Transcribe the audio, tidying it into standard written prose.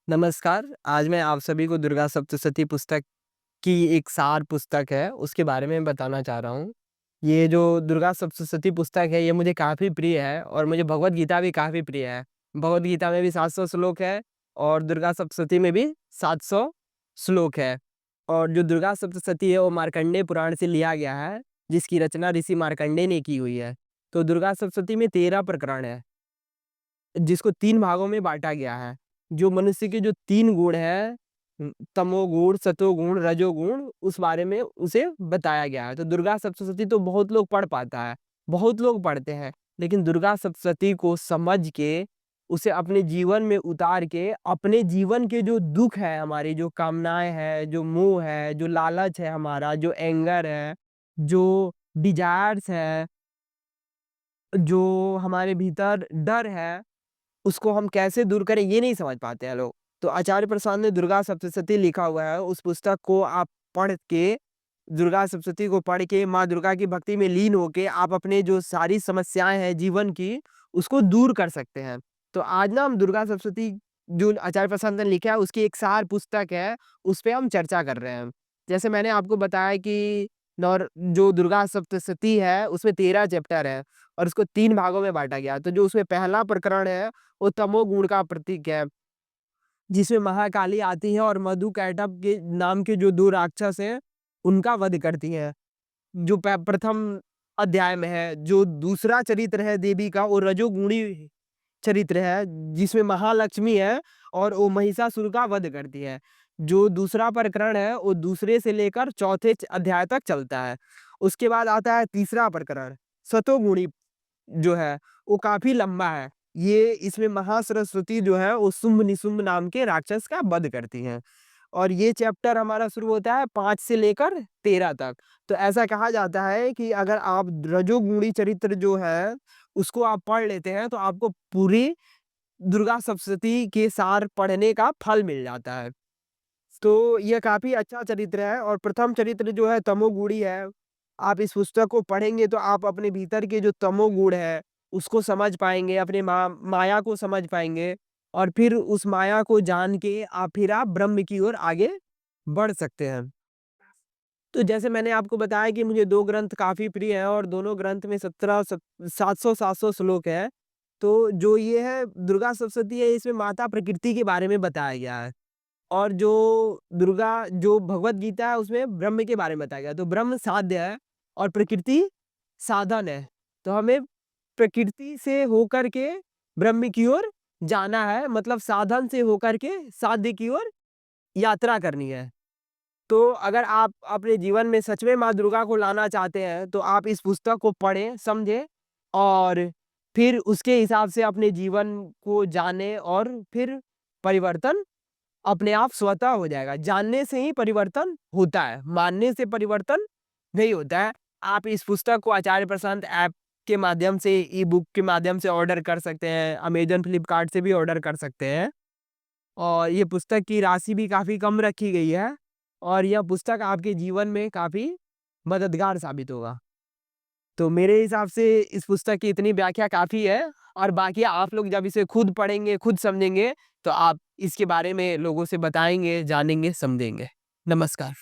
नमस्कार, आज मैं आप सभी को दुर्गा सप्तशती पुस्तक की एक सार पुस्तक है, उसके बारे में बताना चाह रहा हूँ। ये जो दुर्गा सप्तशती पुस्तक है, ये मुझे काफ़ी प्रिय है और मुझे भगवद गीता भी काफ़ी प्रिय है। भगवद गीता में भी 700 श्लोक है और दुर्गा सप्तशती में भी 700 श्लोक है। और जो दुर्गा सप्तशती है, वो मार्कंडेय पुराण से लिया गया है, जिसकी रचना ऋषि मार्कंडेय ने की हुई है। तो दुर्गा सप्तशती में 13 प्रकरण है। जिसको 3 भागों में बाँटा गया है। जो मनुष्य के जो 3 गुण हैं तमोगुण, सतोगुण, रजोगुण उस बारे में उसे बताया गया है। तो दुर्गा सप्तशती तो बहुत लोग पढ़ पाता है, बहुत लोग पढ़ते हैं, लेकिन दुर्गा सप्तशती को समझ के, उसे अपने जीवन में उतार के, अपने जीवन के जो दुःख है, हमारी जो कामनाएँ हैं, जो मोह है, जो लालच है हमारा, जो एंगर है, जो डिज़ायर्स है, जो हमारे भीतर डर है, उसको हम कैसे दूर करें ये नहीं समझ पाते हैं लोग। तो आचार्य प्रसाद ने दुर्गा सप्तशती लिखा हुआ है, उस पुस्तक को आप पढ़ के, दुर्गा सप्तशती को पढ़ के माँ दुर्गा की भक्ति में लीन होके आप अपने जो सारी समस्याएँ हैं जीवन की, उसको दूर कर सकते हैं। तो आज ना हम दुर्गा सप्तशती जो आचार्य प्रसाद ने लिखा है उसकी एक सार पुस्तक है, उस पे हम चर्चा कर रहे हैं। जैसे मैंने आपको बताया कि जो दुर्गा सप्तशती है उसमें 13 चैप्टर है और उसको 3 भागों में बाँटा गया है। तो जो उसमें पहला प्रकरण है वो तमोगुण का प्रतीक है, जिसमें महाकाली आती है और मधुकैटभ के नाम के जो 2 राक्षस हैं, उनका वध करती हैं। जो प्रथम अध्याय में है, जो दूसरा चरित्र है देवी का वो रजोगुणी चरित्र है, जिसमें महालक्ष्मी है और वो महिषासुर का वध करती है। जो दूसरा प्रकरण है वो दूसरे से लेकर चौथे अध्याय तक चलता है। उसके बाद आता है तीसरा प्रकरण, सतोगुणी जो है वो काफ़ी लंबा है। ये इसमें महासरस्वती जो है वो शुंभ-निशुंभ नाम के राक्षस का वध करती हैं। और ये चैप्टर हमारा शुरू होता है 5 से लेकर 13 तक। तो ऐसा कहा जाता है कि अगर आप रजोगुणी चरित्र जो है, उसको आप पढ़ लेते हैं तो आपको पूरी दुर्गा सप्तशती के सार पढ़ने का फल मिल जाता है। तो ये काफ़ी अच्छा चरित्र है और प्रथम चरित्र जो है तमोगुणी है। आप इस पुस्तक को पढ़ेंगे तो आप अपने भीतर के जो तमोगुण है, उसको समझ पाएँगे, अपने माया को समझ पाएँगे और फिर उस माया को जान के आप ब्रह्म की ओर आगे बढ़ सकते हैं। तो जैसे मैंने आपको बताया कि मुझे 2 ग्रंथ काफ़ी प्रिय हैं और दोनों ग्रंथ में 700 श्लोक हैं। तो जो ये है दुर्गा सप्तशती है, इसमें माता प्रकृति के बारे में बताया गया है। और जो भगवद गीता है उसमें ब्रह्म के बारे में बताया गया है। तो ब्रह्म साध्य है और प्रकृति साधन है। तो हमें प्रकृति से होकर के ब्रह्म की ओर जाना है, मतलब साधन से होकर के साध्य की ओर यात्रा करनी है। तो अगर आप अपने जीवन में सच में माँ दुर्गा को लाना चाहते हैं, तो आप इस पुस्तक को पढ़ें, समझें और फिर उसके हिसाब से अपने जीवन को जानें और फिर परिवर्तन अपने आप स्वतः हो जाएगा। जानने से ही परिवर्तन होता है, मानने से परिवर्तन नहीं होता है। आप इस पुस्तक को आचार्य प्रशांत ऐप के माध्यम से, ई-बुक के माध्यम से ऑर्डर कर सकते हैं, अमेज़न, फ्लिपकार्ट से भी ऑर्डर कर सकते हैं। और ये पुस्तक की राशि भी काफ़ी कम रखी गई है और यह पुस्तक आपके जीवन में काफ़ी मददगार साबित होगा। तो मेरे हिसाब से इस पुस्तक की इतनी व्याख्या काफ़ी है और बाकी आप लोग जब इसे खुद पढ़ेंगे, खुद समझेंगे, तो आप इसके बारे में लोगों से बताएँगे, जानेंगे, समझेंगे। नमस्कार।